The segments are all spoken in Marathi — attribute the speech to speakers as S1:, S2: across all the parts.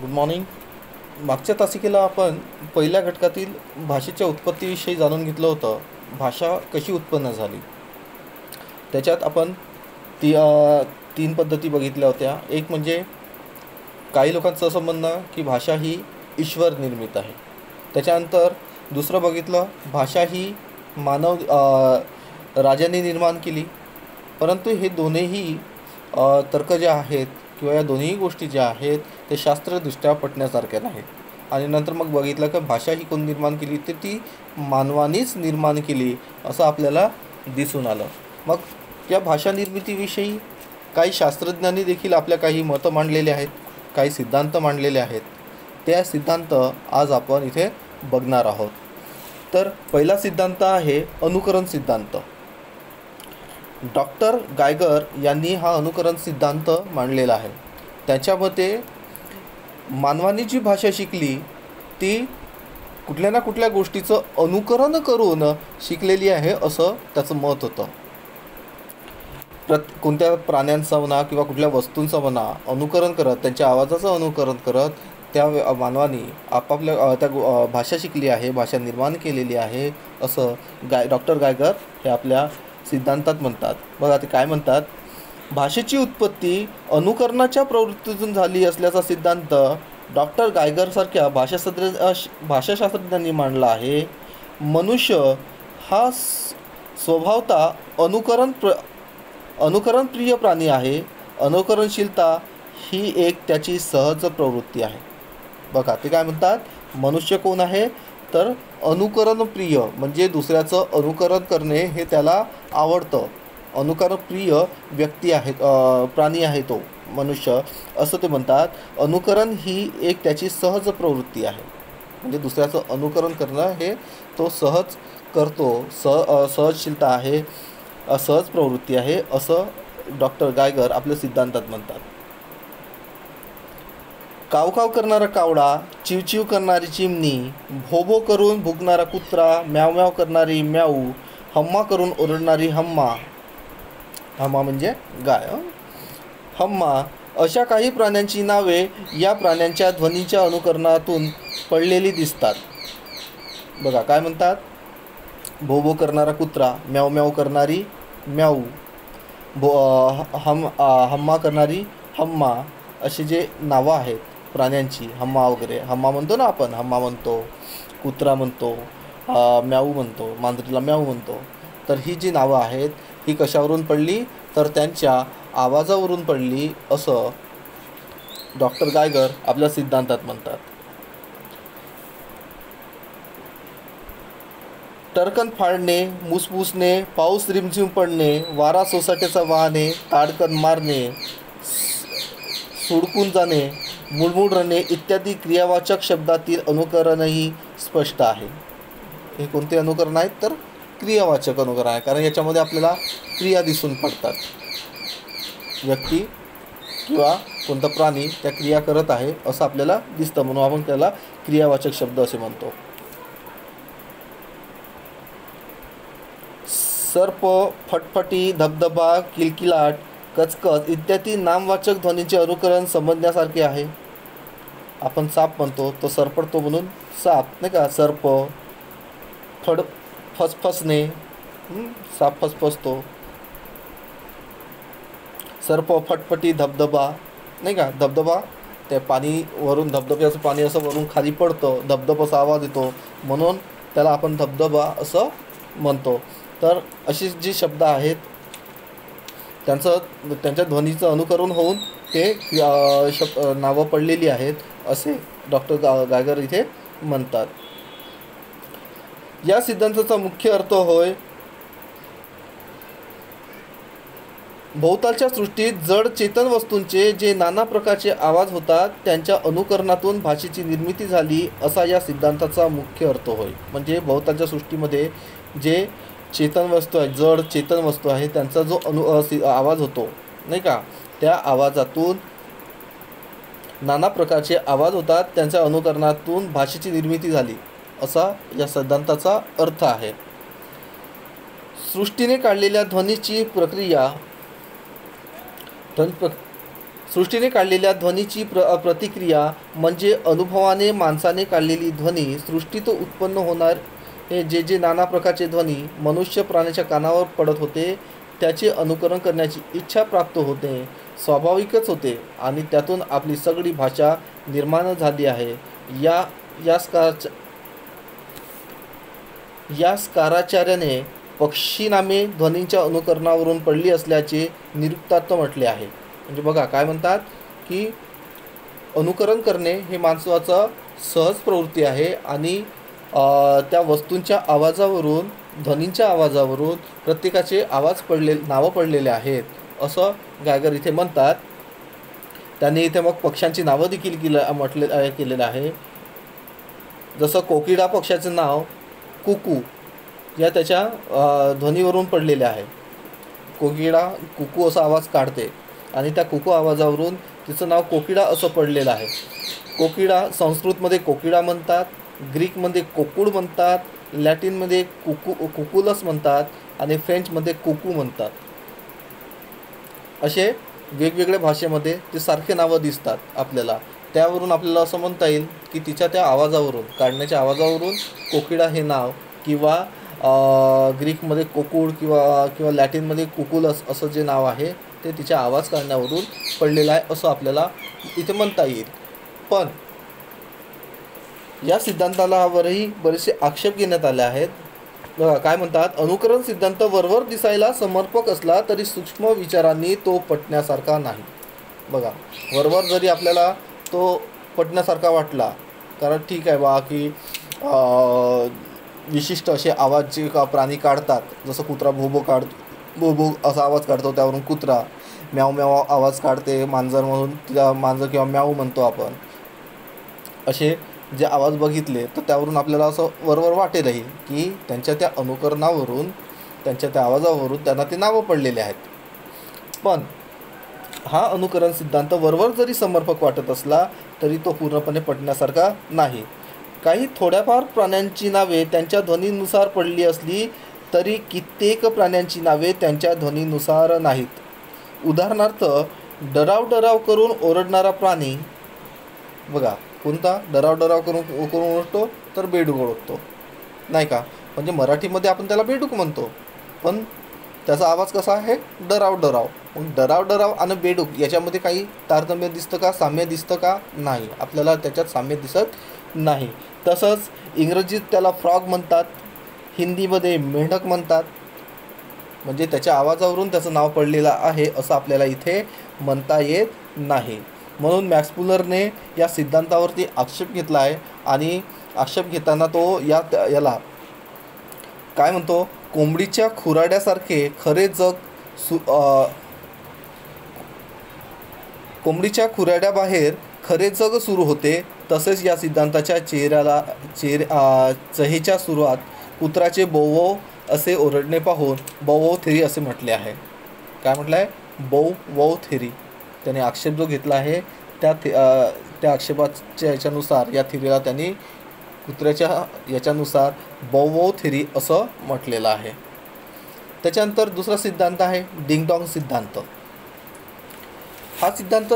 S1: Good morning. मागच्या तासिकेला आपण पहिल्या घटकातील भाषेच्या उत्पत्तीविषयी जाणून घेतलं होतं. भाषा कशी उत्पन्न झाली त्याच्यात आपण ती तीन पद्धती बघितल्या होत्या. एक म्हणजे काही लोकांचं असं म्हणणं की भाषा ही ईश्वर निर्मित आहे. त्याच्यानंतर दुसरं बघितलं, भाषा ही मानव राजांनी निर्माण केली. परंतु हे दोन्हीही तर्क जे आहेत किंवा या दोन्ही गोष्टी ज्या आहेत ते शास्त्रदृष्ट्या पटण्यासारख्या नाहीत. आणि नंतर मग बघितलं की भाषा ही कोण निर्माण केली, तर ती मानवानीच निर्माण केली असं आपल्याला दिसून आलं. मग या भाषा निर्मितीविषयी काही शास्त्रज्ञांनी देखील आपल्या काही मतं मांडलेली आहेत, काही सिद्धांत मांडलेले आहेत. त्या सिद्धांत आज आपण इथे बघणार आहोत. तर पहिला सिद्धांत आहे अनुकरण सिद्धांत. डॉक्टर गायगर यांनी हा अनुकरण सिद्धांत मांडलेला आहे. त्याच्या मते मानवाने जी भाषा शिकली ती कुठल्या ना कुठल्या गोष्टीचं अनुकरण करून शिकलेली आहे असं त्याचं मत होतं. कोणत्या प्राण्यांचं म्हणा किंवा कुठल्या वस्तूंचं म्हणा अनुकरण करत, त्यांच्या आवाजाचं अनुकरण करत त्या मानवाने आपापल्या त्या भाषा शिकली आहे, भाषा निर्माण केलेली आहे असं डॉक्टर गायगर हे आपल्या सिद्धांतात म्हणतात. बघा ते काय म्हणतात. भाषेची उत्पत्ती अनुकरणाच्या प्रवृत्तीतून झाली असल्याचा सिद्धांत डॉक्टर गायगरसारख्या भाषाशास्त्रज्ञांनी मांडला आहे. मनुष्य हा स्वभावतः अनुकरणप्रिय प्राणी आहे. अनुकरणशीलता ही एक त्याची सहज प्रवृत्ती आहे. बघा ते काय म्हणतात. मनुष्य कोण आहे तर अनुकरणप्रिय, म्हणजे दुसऱ्याचं अनुकरण करणे हे त्याला आवडतं. अनुकरणप्रिय व्यक्ती आहे, प्राणी आहे तो मनुष्य असं ते म्हणतात. अनुकरण ही एक त्याची सहज प्रवृत्ती आहे, म्हणजे दुसऱ्याचं अनुकरण करणं हे तो सहज करतो. सहजशीलता आहे, सहज प्रवृत्ती आहे असं डॉक्टर गायगर आपल्या सिद्धांतात म्हणतात. कावकाव करणारा कावडा, चिवचिव करणारी चिमणी, भोभो करून भुकणारा कुत्रा, म्याव म्याव करणारी म्याऊ, हम्मा करून ओरडणारी हम्मा, हम्मा म्हणजे गाय, हम्मा अशा काही प्राण्यांची नावे या प्राण्यांच्या ध्वनीच्या अनुकरणातून पडलेली दिसतात. बघा काय म्हणतात. भोभो करणारा कुत्रा, म्याव म्याव करणारी म्याऊ, हम्मा करणारी हम्मा अशी जे नावं आहेत प्राण्यांची, हम्मा वगैरे, हम्मा म्हणतो ना आपण, हम्मा म्हणतो, कुत्रा म्हणतो, म्याऊ म्हणतो, मांजरीला म्याऊ म्हणतो. तर ही जी नावं आहेत ही कशावरून पडली तर त्यांच्या आवाजावरून पडली असं डॉक्टर गायगर आपल्या सिद्धांतात म्हणतात. टरकन फाडणे, मुसमुसणे, पाऊस रिमझिम पडणे, वारा सोसाट्याचा वाहने, ताडकन मारणे, सुडकून जाणे, मुळमुळ रडणे इत्यादी क्रियावाचक शब्दातील अनुकरणही स्पष्ट आहे. हे कोणते अनुकरण आहेत तर क्रियावाचक अनुकरण आहे, कारण याच्यामध्ये आपल्याला क्रिया दिसून पडतात. व्यक्ती किंवा कोणता प्राणी त्या क्रिया करत आहे असं आपल्याला दिसतं, म्हणून आपण त्याला क्रियावाचक शब्द असे म्हणतो. सर्प, फटफटी, धबधबा, किलकिलाट, कचकच इत्यादी नामवाचक ध्वनीचे अनुकरण समजण्यासारखे आहे. आपण साप म्हणतो तो सरपडतो म्हणून साप, नाही का, सर्प. फसफसणे, साप फसफसतो. सर्प, फटफटी, धबधबा, नाही का, धबधबा त्या पाणी वरून, धबधब्याचं पाणी असं वरून खाली पडतं, धबधबाचा आवाज येतो म्हणून त्याला आपण धबधबा असं म्हणतो. तर अशी जी शब्द आहेत त्यांच्या ध्वनीचं अनुकरण होऊन ते नावं पडलेली आहेत असे डॉक्टर गायगर इथे म्हणतात. या सिद्धांताचा मुख्य अर्थ होय, भोवतालच्या सृष्टीत जड चेतन वस्तूंचे जे नाना प्रकारचे आवाज होतात त्यांच्या अनुकरणातून भाषेची निर्मिती झाली असा या सिद्धांताचा मुख्य अर्थ होय. म्हणजे भोवतालच्या सृष्टीमध्ये जे चेतन वस्तू आहेत, जड चेतन वस्तू आहे, त्यांचा जो आवाज होतो, नाही का, त्या आवाजातून नाना प्रकारचे आवाज होतात, त्यांच्या अनुकरणातून भाषेची निर्मिती झाली असा या सिद्धांताचा अर्थ आहे. सृष्टीने काढलेल्या ध्वनीची प्रक्रिया सृष्टीने काढलेल्या ध्वनीची प्रतिक्रिया म्हणजे अनुभवाने माणसाने काढलेली ध्वनी. सृष्टीत उत्पन्न होणार हे जे जे नाना प्रकारचे ध्वनी मनुष्य प्राण्याच्या कानावर पडत होते त्याचे अनुकरण करण्याची इच्छा प्राप्त होते स्वाभाविकच होते आणि त्यातून आपली सगळी भाषा निर्माण झाली आहे. या स्काराचार्याने पक्षीनामे ध्वनींच्या अनुकरणावरून पडली असल्याचे निरुक्तात म्हटले आहे. म्हणजे बघा काय म्हणतात की अनुकरण करणे हे माणसाचा सहज प्रवृत्ती आहे आणि त्या वस्तूंच्या आवाजावरून ध्वनींच्या आवाजावरून प्रत्येकाचे नावं पडलेले आहेत असं गायगर इथे म्हणतात. त्यांनी इथे मग पक्ष्यांची नावं देखील केलेलं आहे. जसं कोकिडा पक्षाचं नाव कुकू या त्याच्या ध्वनीवरून पडलेले आहे. कोकिडा कुकू असा आवाज काढते आणि त्या कुकू आवाजावरून तिचं नाव कोकिडा असं पडलेलं आहे. कोकिडा संस्कृतमध्ये कोकिडा म्हणतात, ग्रीकमध्ये कोकुड म्हणतात, लॅटिनमध्ये कुकुलस म्हणतात आणि फ्रेंचमध्ये कुकू म्हणतात. असे वेगवेगळ्या भाषेमध्ये ते सारखे नावं दिसतात आपल्याला. त्यावरून आपल्याला असं म्हणता येईल की तिच्या त्या आवाजावरून काढण्याच्या आवाजावरून कोकिडा हे नाव किंवा ग्रीकमध्ये कोकुड किंवा लॅटिनमध्ये कुकुलस असं जे नाव आहे ते तिच्या आवाज काढण्यावरून पडलेलं आहे असं आपल्याला इथे म्हणता येईल. पण या सिद्धांतावरही बरेचसे आक्षेप घेण्यात आले आहेत. बघा काय म्हणतात, अनुकरण सिद्धांत वरवर दिसायला समर्पक असला तरी सूक्ष्म विचारांनी तो पटण्यासारखा नाही. बघा वरवर जरी आपल्याला तो पटण्यासारखा वाटला कारण ठीक आहे बा की विशिष्ट असे आवाज जे प्राणी काढतात जसं कुत्रा भोबो असा आवाज काढतो त्यावरून कुत्रा, म्याव म्याव आवाज काढते मांजर म्हणून तिला मांजर किंवा म्याव म्हणतो आपण. असे जे आवाज बघितले तर त्यावरून आपल्याला असं वरवर वाटेलही की त्यांच्या त्या अनुकरणावरून त्यांच्या त्या आवाजावरून त्यांना ते नावं पडलेले आहेत. पण हा अनुकरण सिद्धांत वरवर जरी समर्पक वाटत असला तरी तो पूर्णपणे पटण्यासारखा नाही. काही थोड्याफार प्राण्यांची नावे त्यांच्या ध्वनीनुसार पडली असली तरी कित्येक प्राण्यांची नावे त्यांच्या ध्वनीनुसार नाहीत. उदाहरणार्थ डराव करून ओरडणारा प्राणी, बघा कोणता डराव करून ओरडतो तर बेडूक ओळखतो नाही का. म्हणजे मराठीमध्ये आपण त्याला बेडूक म्हणतो पण त्याचा आवाज कसा आहे डराव. मग डराव आणि बेडूक याच्यामध्ये काही तारतम्य दिसतं का, साम्य दिसतं का, नाही. आपल्याला त्याच्यात साम्य दिसत नाही. तसंच इंग्रजीत त्याला फ्रॉग म्हणतात, हिंदीमध्ये मेंढक म्हणतात. म्हणजे त्याच्या आवाजावरून त्याचं नाव पडलेलं आहे असं आपल्याला इथे म्हणता येत नाही. म्हणून मॅक्स मुलरने या सिद्धांतावरती आक्षेप घेतला आहे आणि आक्षेप घेताना तो याला काय म्हणतो, कोंबडीच्या खुराड्यासारखे खरे जग कोंबडीच्या खुराड्याबाहेर खरे जग सुरू होते. तसेच या सिद्धांताच्या चहेच्या सुरुवात कुत्राचे बौवौ असे ओरडणे पाहून बौवौ थेरी असे म्हटले आहे. काय म्हटलं आहे, बौवौ थेरी. त्याने आक्षेप जो घेतला आहे त्या आक्षेपाच्या याच्यानुसार या थेरीला त्यांनी कुत्र्याच्या याच्यानुसार बौवौ थेरी असं म्हटलेलं आहे. त्याच्यानंतर दुसरा सिद्धांत आहे डिंगडॉंग सिद्धांत. हा सिद्धांत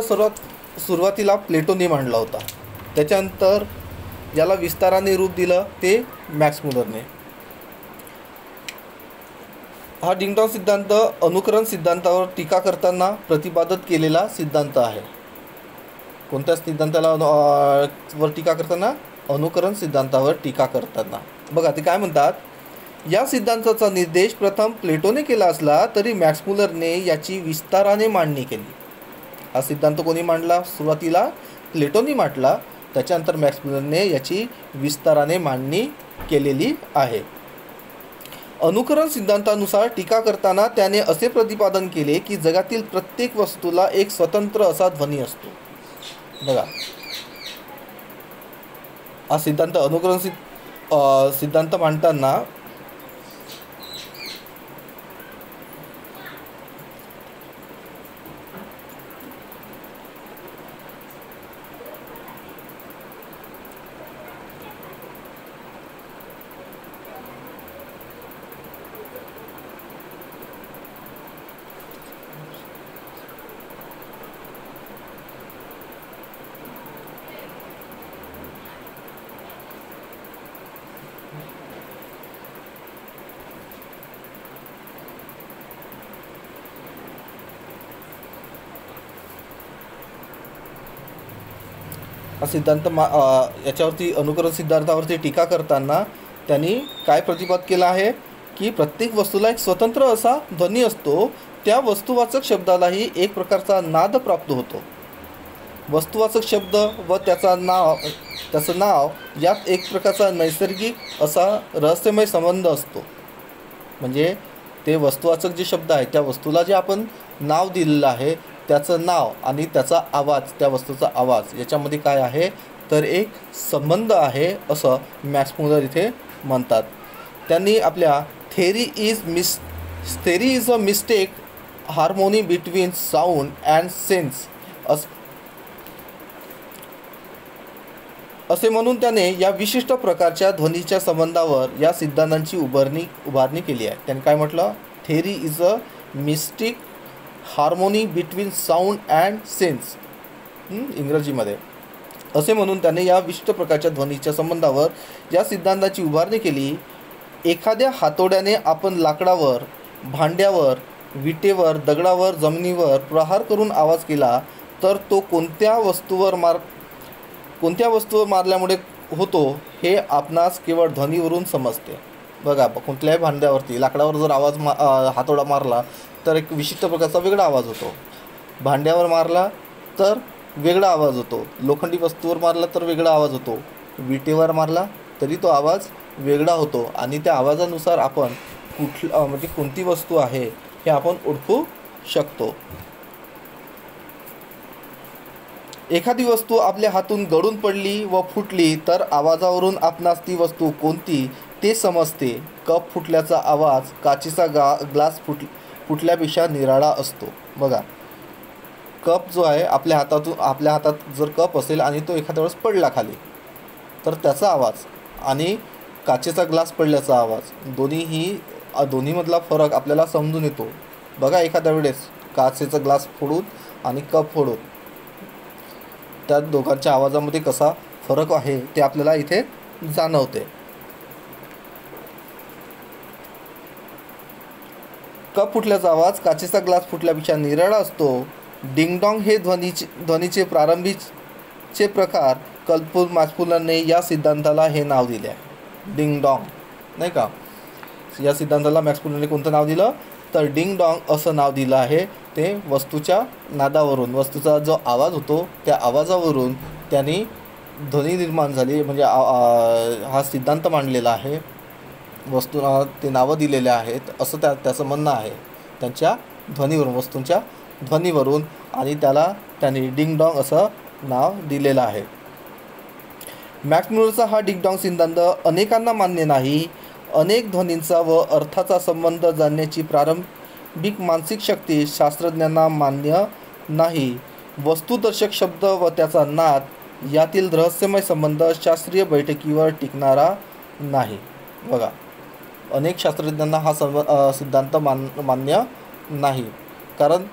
S1: सुरुवातीला प्लेटोने मांडला होता. त्याच्यानंतर याला विस्ताराने रूप दिलं ते मॅक्स मुलरने. हा डिंगडॉंग सिद्धांत अनुकरण सिद्धांतावर टीका करताना प्रतिपादित केलेला सिद्धांत आहे. कोणत्या सिद्धांताला वर टीका करताना, अनुकरण सिद्धांतावर टीका करताना. बघा ते काय म्हणतात, या सिद्धांताचा निर्देश प्रथम प्लेटोने केला असला तरी मॅक्स मुलरने याची विस्ताराने मांडणी केली. हा सिद्धांत कोणी मांडला, सुरुवातीला प्लेटोने मांडला, त्याच्यानंतर मॅक्स मुलरने याची विस्ताराने मांडणी केलेली आहे. अनुकरण सिद्धांतानुसार टीका करताना त्याने असे प्रतिपादन केले की जगातील प्रत्येक वस्तूला एक स्वतंत्र असा ध्वनी असतो. बघा हा सिद्धांत अनुकरण सिद्धांत मांडताना हा सिद्धांत याच्यावरती अनुकरण सिद्धांतावरती टीका करताना त्यांनी काय प्रतिपाद केला आहे की प्रत्येक वस्तूला एक स्वतंत्र असा ध्वनी असतो, त्या वस्तुवाचक शब्दालाही एक प्रकारचा नाद प्राप्त होतो. वस्तुवाचक शब्द व त्याचं नाव यात एक प्रकारचा नैसर्गिक असा रहस्यमय संबंध असतो. म्हणजे ते वस्तुवाचक जे शब्द आहे त्या वस्तूला जे आपण नाव दिलेलं आहे त्याचं नाव आणि त्याचा आवाज, त्या वस्तूचा आवाज याच्यामध्ये काय आहे तर एक संबंध आहे असं मॅक्स मुलर इथे म्हणतात. त्यांनी आपल्या theory is a mistake harmony between sound and sense असे म्हणून त्याने या विशिष्ट प्रकारच्या ध्वनीच्या संबंधावर या सिद्धांतांची उभारणी केली आहे. त्यांनी काय म्हटलं, theory is a mistake harmony between sound and sense इंग्रजीमध्ये. असे म्हणून त्याने या विशिष्ट प्रकारच्या ध्वनीच्या संबंधावर या सिद्धांताची उभारणी केली. एखाद्या हातोड्याने आपण लाकडावर, भांड्यावर, विटेवर, दगडावर, जमिनीवर प्रहार करून आवाज केला तर तो कोणत्या वस्तूवर मारल्यामुळे होतो हे आपणास केवळ ध्वनीवरून समजते. बघा, कोणत्याही भांड्यावरती, लाकडावर जर हातोडा मारला तर एक विशिष्ट प्रकारचा वेगळा आवाज होतो. भांड्यावर मारला तर वेगळा आवाज होतो. लोखंडी वस्तूवर मारला तर वेगळा आवाज होतो. विटेवर मारला तरी तो आवाज वेगळा होतो. आणि त्या आवाजानुसार आपण म्हणजे कोणती वस्तू आहे हे आपण ओळखू शकतो. एखादी वस्तू आपल्या हातून गळून पडली व फुटली तर आवाजावरून आपणास ती वस्तू कोणती ते समजते. कप फुटल्याचा आवाज काचेचा ग्लास फुटल्यापेक्षा निराळा असतो. बघा, कप जो आहे आपल्या हातात जर कप असेल आणि तो एखाद्या वेळेस पडला खाली तर त्याचा आवाज आणि काचेचा ग्लास पडल्याचा आवाज दोन्हीमधला फरक आपल्याला समजून येतो. बघा, एखाद्या वेळेस काचेचा ग्लास फोडून आणि कप फोडून त्या दोघांच्या आवाजामध्ये कसा फरक आहे ते आपल्याला इथे जाणवते. कप फुटल्याचा आवाज काचेचा ग्लास फुटल्यापेक्षा निराळा असतो. डिंगडॉंग हे ध्वनीचे प्रारंभीचे प्रकार कल्पूर मॅक्समुलरने या सिद्धांताला हे नाव दिले आहे, डिंगडॉंग, नाही का. या सिद्धांताला मॅक्समुलरने कोणतं नाव दिलं तर डिंगडॉंग असं नाव दिलं आहे. ते वस्तूच्या नादावरून, वस्तूचा जो आवाज होतो त्या आवाजावरून त्यांनी ध्वनी निर्माण झाली. म्हणजे हा सिद्धांत मांडलेला आहे. वस्तूंना ते नावं दिलेले आहेत असं त्याचं म्हणणं आहे, त्यांच्या ध्वनीवरून, वस्तूंच्या ध्वनीवरून. आणि त्याला त्यांनी डिंगडॉंग असं नाव दिलेलं आहे. मॅक्समुलरचा हा डिंगडॉंग सिद्धांत अनेकांना मान्य नाही. अनेक ध्वनींचा व अर्थाचा संबंध जाणण्याची प्रारंभिक मानसिक शक्ती शास्त्रज्ञांना मान्य नाही. वस्तुदर्शक शब्द व त्याचा नाद यातील रहस्यमय संबंध शास्त्रीय बैठकीवर टिकणारा नाही. बघा, अनेक शास्त्रज्ञांना हा सिद्धांत मान्य नाही. कारण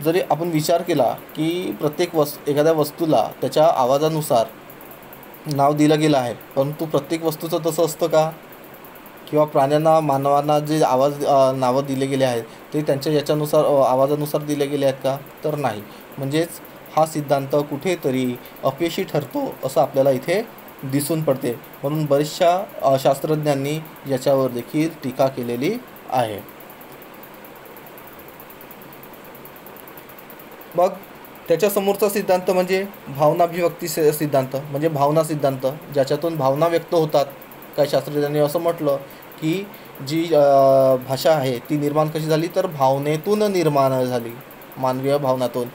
S1: जरी आपण विचार केला की प्रत्येक एखाद्या वस्तूला त्याच्या आवाजानुसार नाव दिलं गेलं आहे, परंतु प्रत्येक वस्तूचं तसं असतं का? किंवा प्राण्यांना, मानवांना जे नावं दिले गेले आहेत ते त्यांच्या याच्यानुसार, आवाजानुसार दिले गेले आहेत का? तर नाही. म्हणजेच हा सिद्धांत कुठेतरी अपयशी ठरतो असं आपल्याला इथे दिसून पडते. म्हणून बऱ्याचशा शास्त्रज्ञांनी याच्यावर देखील टीका केलेली आहे. मग त्याच्यासमोरचा सिद्धांत म्हणजे भावनाभिव्यक्ती सिद्धांत, म्हणजे भावना सिद्धांत, ज्याच्यातून भावना व्यक्त होतात. काही शास्त्रज्ञांनी असं म्हटलं की जी भाषा आहे ती निर्माण कशी झाली तर भावनेतून निर्माण झाली, मानवीय भावनातून.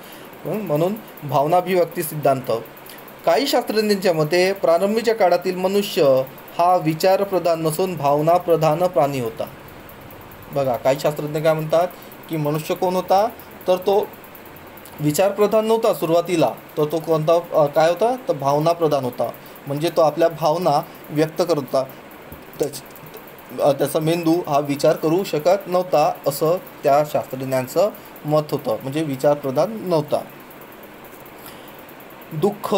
S1: म्हणून भावनाभिव्यक्ती सिद्धांत. काही शास्त्रज्ञांच्या मते प्रारंभीच्या काळातील मनुष्य हा विचारप्रधान नसून भावनाप्रधान प्राणी होता. बघा, काही शास्त्रज्ञ काय म्हणतात की मनुष्य कोण होता तर तो विचारप्रधान नव्हता सुरुवातीला, तर तो कोणता काय होता तर भावनाप्रधान होता. म्हणजे तो आपल्या भावना व्यक्त करत होता. त्याचा मेंदू हा विचार करू शकत नव्हता असं त्या शास्त्रज्ञांचं मत होतं. म्हणजे विचारप्रधान नव्हता. दुःख,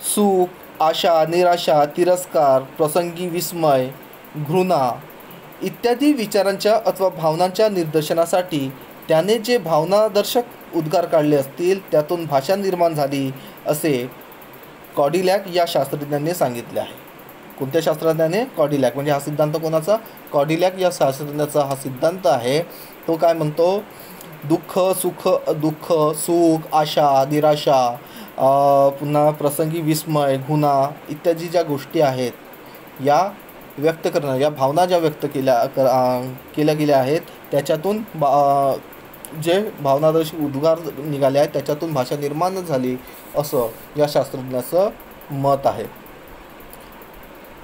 S1: सुख, आशा, निराशा, तिरस्कार, प्रसंगी विस्मय, घृणा इत्यादी विचारांच्या अथवा भावनांच्या निदर्शनासाठी त्याने जे भावनादर्शक उद्गार काढले असतील त्यातून भाषा निर्माण झाली असे कॉडिलॅक या शास्त्रज्ञाने सांगितले आहे. कोणत्या शास्त्रज्ञाने? कॉडिलॅक. म्हणजे हा सिद्धांत कोणाचा? कॉडिलॅक या शास्त्रज्ञाचा हा सिद्धांत आहे. तो काय म्हणतो? दुःख सुख आशा निराशा, पुन्हा प्रसंगी विस्मय, गुन्हा इत्यादी ज्या गोष्टी आहेत या व्यक्त करणं, या भावना ज्या व्यक्त केल्या गेल्या आहेत त्याच्यातून जे भावनादर्शी उद्गार निघाले आहेत त्याच्यातून भाषा निर्माण झाली असं या शास्त्रज्ञाचं मत आहे.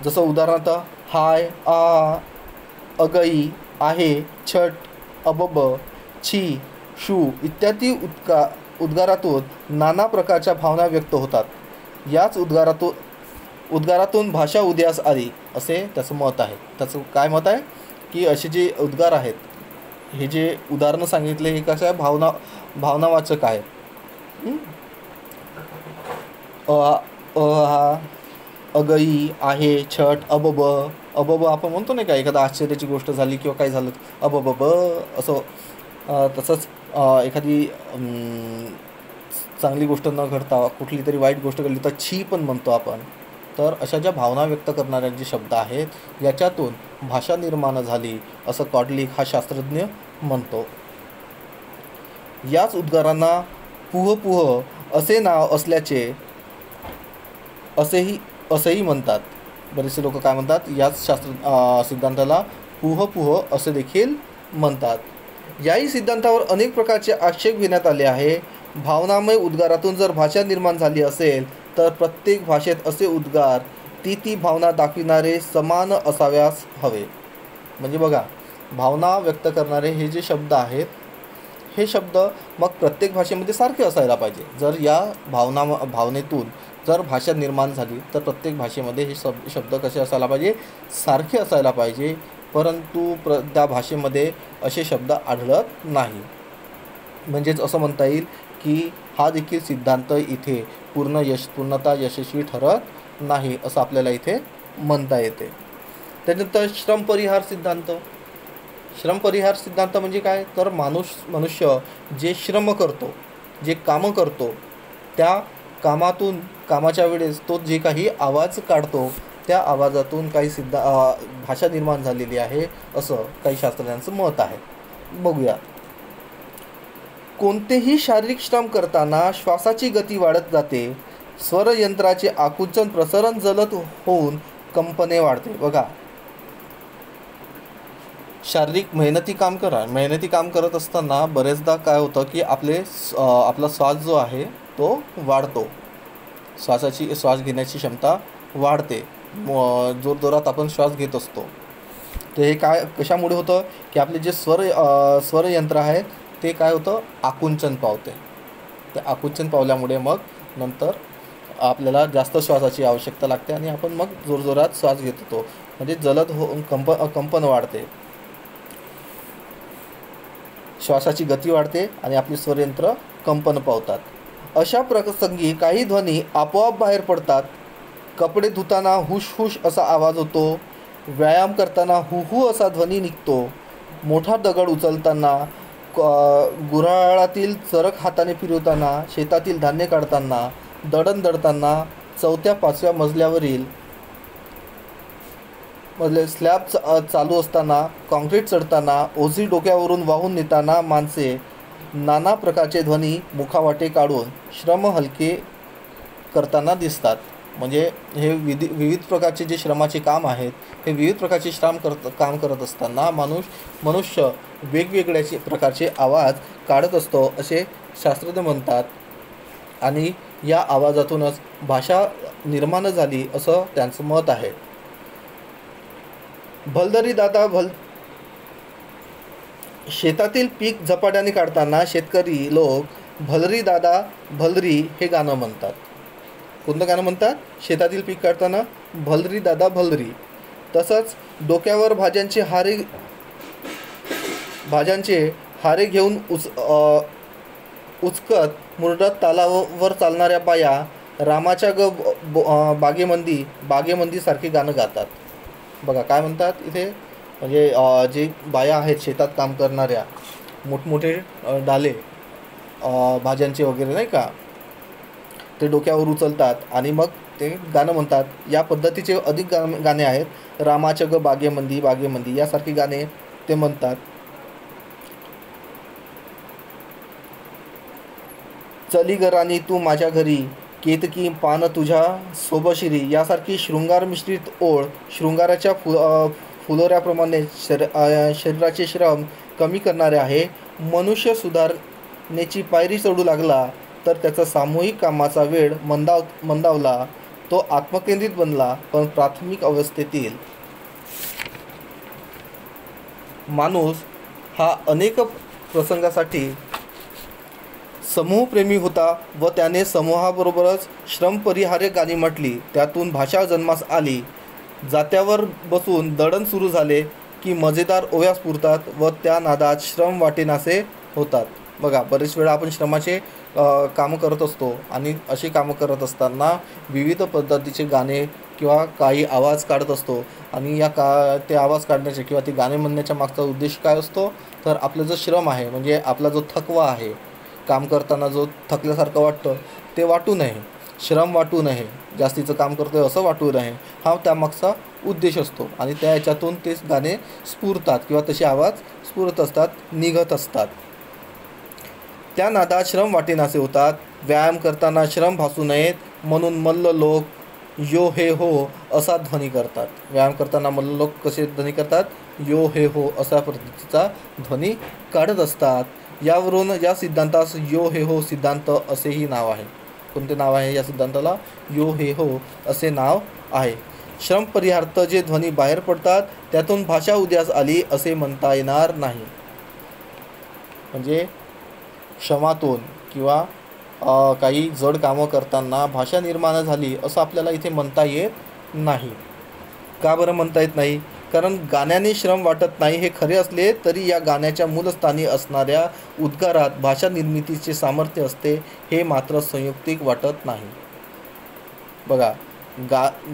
S1: जसं उदाहरणार्थ हाय, आ, अगई, आहे, छट, अबब, छी, शू इत्यादी उद्गारातून नाना प्रकारच्या भावना व्यक्त होतात. याच उद्गारातून भाषा उदयास आली असे त्याचं मत आहे. त्याचं काय मत आहे की असे जे उद्गार आहेत, हे जे उदाहरणं सांगितले हे कसं आहे? भावनावाचक आहे. अगई, आहे, छट, अबब आपण म्हणतो नाही का, एखादा आश्चर्याची गोष्ट झाली किंवा काय झालं अबब असं. तसंच एखादी चांगली गोष्ट न घडता कुठली तरी वाईट गोष्ट घडली तर छी पण म्हणतो आपण. तर अशा ज्या भावना व्यक्त करणाऱ्या जे शब्द आहेत याच्यातून भाषा निर्माण झाली असं कॉडलिक हा शास्त्रज्ञ म्हणतो. याच उद्गारांना पुह असे नाव असल्याचे असेही म्हणतात. बरेचसे लोक काय म्हणतात? याच सिद्धांताला पुह असे देखील म्हणतात. याही सिद्धांतावर अनेक प्रकारचे आक्षेप घेण्यात आले आहे. भावनामय उद्गारातून जर भाषा निर्माण झाली असेल तर प्रत्येक भाषेत असे उद्गार ती भावना दाखविणारे समान असाव्यास हवे. म्हणजे बघा, भावना व्यक्त करणारे हे जे शब्द आहेत हे शब्द मग प्रत्येक भाषेमध्ये सारखे असायला पाहिजे. जर या भावनेतून जर भाषा निर्माण झाली तर प्रत्येक भाषेमध्ये हे शब्द कसे असायला पाहिजे? सारखे असायला पाहिजे. परंतु त्या भाषेमध्ये असे शब्द आढळत नाही. म्हणजेच असं म्हणता येईल की हा देखील सिद्धांत इथे पूर्णतः यशस्वी ठरत नाही असं आपल्याला इथे म्हणता येते. त्यानंतर श्रमपरिहार सिद्धांत. श्रमपरिहार सिद्धांत म्हणजे काय? तर मनुष्य जे श्रम करतो, जे कामं करतो, त्या कामाच्या वेळेस तो जे काही आवाज काढतो त्या आवाजातून काही भाषा निर्माण झालेली आहे असं काही शास्त्रज्ञांचं मत आहे. बघूया. कोणतेही शारीरिक श्रम करताना श्वासाची गती वाढत जाते. स्वरयंत्राचे आकुंचन प्रसरण जलद होऊन कंपने वाढते. बघा, शारीरिक मेहनती काम करत असताना बरेचदा काय होतं की आपला श्वास जो आहे तो वाढतो. श्वास घेण्याची क्षमता वाढते. जोरजोरात आपण श्वास घेत असतो. तर हे कशामुळे होतं की आपले जे स्वरयंत्र आहे ते काय होतं? आकुंचन पावते. ते आकुंचन पावल्यामुळे मग नंतर आपल्याला जास्त श्वासाची आवश्यकता लागते आणि आपण मग जोरजोरात श्वास घेत होतो. म्हणजे जलद होऊन कंपन वाढते, श्वासाची गती वाढते आणि आपली स्वरयंत्र कंपन पावतात. अशा प्रसंगी काही ध्वनी आपोआप बाहेर पडतात. कपडे धुताना हुश असा आवाज होतो. व्यायाम करताना हु असा ध्वनी निघतो. मोठा दगड उचलताना, गुऱ्हाळातील चरक हाताने फिरवताना, शेतातील धान्य काढताना, दळण दळताना, 4थ्या-5व्या मजल्यावरील स्लॅब चालू असताना, कॉन्क्रीट चढताना, ओझी डोक्यावरून वाहून नेताना माणसे नाना प्रकारचे ध्वनी मुखावाटे काढून श्रम हलके करताना दिसतात. म्हणजे हे विविध प्रकारचे जे श्रमाचे काम आहेत हे विविध प्रकारचे काम करत असताना मनुष्य वेगवेगळ्या प्रकारचे आवाज काढत असतो असे शास्त्रज्ञ म्हणतात. आणि या आवाजातूनच भाषा निर्माण झाली असं त्यांचं मत आहे. भलदरी दादा शेतातील पीक झपाट्याने काढताना शेतकरी लोक भलरी दादा भलरी हे गाणं म्हणतात. कोणतं गाणं म्हणतात? शेतातील पीक काढताना भलरी दादा भलरी. तसंच डोक्यावर भाज्यांचे हारे घेऊन उचकत मुरडत तालावर चालणाऱ्या बाया रामाच्या बागेमंदी सारखे गाणं गातात. बघा काय म्हणतात इथे, म्हणजे जे बाया आहेत शेतात काम करणाऱ्या, मोठमोठे डाले भाज्यांचे वगैरे नाही का, ते डोक्यावर उचलतात आणि मग ते गाणं म्हणतात. या पद्धतीचे अधिक गाणे आहेत. रामाच्या ग बागेमंदी बागेमंदी यासारखी गाणे ते म्हणतात. चली ग राणी तू माझ्या घरी, केतकी पान तुझ्या सोबशिरी यासारखी शृंगार मिश्रित ओळ शृंगाराच्या फुलोऱ्याप्रमाणे शरीराचे श्रम कमी करणारे आहे. मनुष्य सुधारणेची पायरी चढू लागला तर त्याचा सामूहिक कामाचा वेळ मंदावला. तो आत्मकेंद्रित बनला. पण प्राथमिक अवस्थेतील माणूस हा अनेक प्रसंगासाठी समूहप्रेमी होता व त्याने समूहाबरोबरच श्रमपरिहार्य गाणी म्हटली. त्यातून भाषा जन्मास आली. जात्यावर बसून दळण सुरू झाले की मजेदार ओव्या स्फुरतात व त्या नादात श्रम वाटेनासे होतात. बघा, बरेच वेळा आपण श्रमाचे कामं करत असतो आणि अशी कामं करत असताना विविध पद्धतीचे गाणे किंवा काही आवाज काढत असतो आणि ते आवाज काढण्याचे किंवा ते गाणे म्हणण्याच्या मागचा उद्देश काय असतो, तर आपलं जो श्रम आहे म्हणजे आपला जो थकवा आहे, काम करताना जो थकल्यासारखं वाटतं ते वाटू नये, श्रम वाटू नये, जास्तीचं काम करतोय असं वाटू नये, हा त्यामागचा उद्देश असतो. आणि त्या याच्यातून तेच गाणे स्फुरतात किंवा तसे आवाज स्फुरत असतात, निघत असतात. त्या नादात श्रम वाटेनासे होतात. व्यायाम करताना श्रम भासू नयेत म्हणून मल्ल लोक यो हे हो असा ध्वनी करतात. व्यायाम करताना मल्ल लोक कसे ध्वनी करतात, यो हे हो अशा पद्धतीचा ध्वनी काढत असतात. यावरून या सिद्धांतास यो हे हो सिद्धांत असेही नाव आहे. कोणते नाव आहे या सिद्धांताला? यो हे हो असे नाव आहे. श्रमपरिहार्थ जे ध्वनी बाहेर पडतात त्यातून भाषा उदयास आली असे म्हणता येणार नाही. म्हणजे श्रमातून किंवा काही जड कामं करताना भाषा निर्माण झाली असं आपल्याला इथे म्हणता येत नाही. का बरं म्हणता येत नाही? कारण गाण्याने श्रम वाटत नाही हे खरे असले तरी या गाण्याच्या मूलस्थानी असणाऱ्या उद्गारात भाषा निर्मितीचे सामर्थ्य असते हे मात्र संयुक्तिक वाटत नाही. बघा,